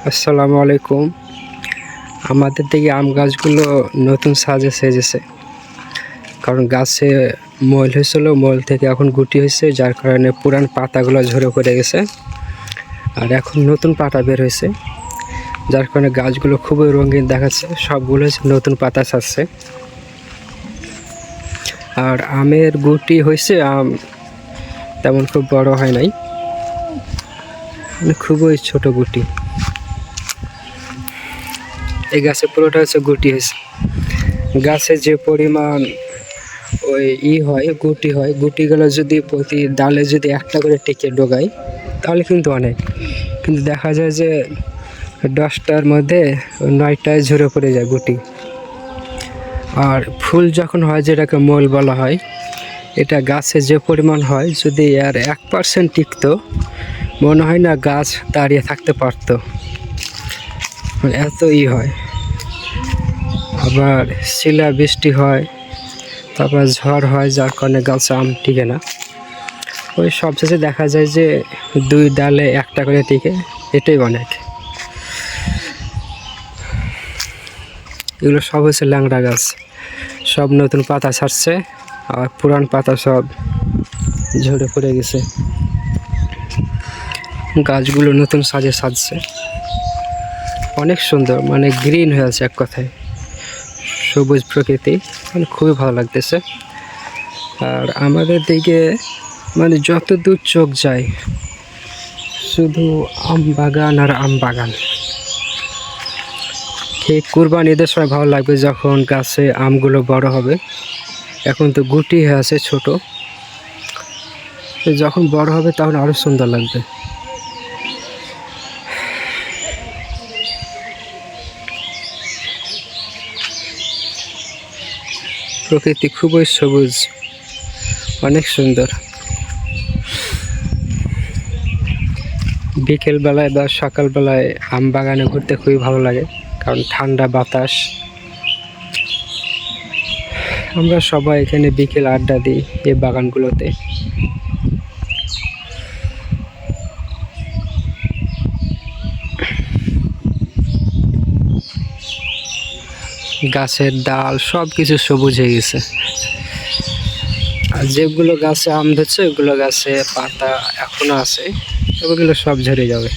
আসসালামু আলাইকুম। আমাদের দিকে আম গাছগুলো নতুন সাজে সেজেছে, কারণ গাছে ময়ল হয়েছিল, ময়ল থেকে এখন গুটি হয়েছে, যার কারণে পুরান পাতাগুলো ঝরে পড়ে গেছে আর এখন নতুন পাতা বের হয়েছে, যার কারণে গাছগুলো খুবই রঙিন দেখাচ্ছে। সবগুলো নতুন পাতা ছাড়ছে আর আমের গুটি হয়েছে, আম তেমন খুব বড় হয় নাই, খুবই ছোট গুটি। এই গাছে পুরোটা হচ্ছে গুটি হয়েছে। গাছে যে পরিমাণ গুটি হয়, গুটিগুলো যদি প্রতি ডালে যদি একটা করে টিকে ডোগায় তাহলে কিন্তু অনেক, কিন্তু দেখা যায় যে 10টার মধ্যে 9টায় ঝরে পড়ে যায় গুটি। আর ফুল যখন হয়, যেটাকে মল বলা হয়, এটা গাছে যে পরিমাণ হয়, যদি আর 1% টিকতো মনে হয় না গাছ দাঁড়িয়ে থাকতে পারতো, এত হয়। আবার শিলা বৃষ্টি হয়, তারপর ঝড় হয়, যার কারণে গাছে আম টিকে না। ওই সবশেষে দেখা যায় যে 2 ডালে একটা করে টিকে, এটাই অনেক। এগুলো সব হচ্ছে ল্যাংড়া গাছ, সব নতুন পাতা ছাড়ছে আর পুরান পাতা সব ঝরে পড়ে গেছে। গাছগুলো নতুন সাজে সাজছে, অনেক সুন্দর, মানে গ্রিন হয়ে আছে, এক কথায় সবুজ প্রকৃতি, মানে খুবই ভালো লাগতেছে। আর আমাদের দিকে মানে যত দূর চোখ যায় শুধু আম বাগান আর আম বাগান। ঠিক কুরবানি ঈদের সময় ভালো লাগবে যখন গাছে আমগুলো বড় হবে। এখন তো গুটি হয়ে আছে ছোট, যখন বড় হবে তখন আরো সুন্দর লাগবে। প্রকৃতি খুবই সবুজ, অনেক সুন্দর। বিকেল বেলায় বা সকাল বেলায় আম বাগানে ঘুরতে খুবই ভালো লাগে, কারণ ঠান্ডা বাতাস। আমরা সবাই এখানে বিকেল আড্ডা দিই এই বাগানগুলোতে। গাছের ডাল সব কিছু সবুজ হয়ে গেছে, আর যেগুলো গাছে আম ধরছে ওগুলো গাছে পাতা এখনো আছে, ওগুলো সব ঝরে যাবে।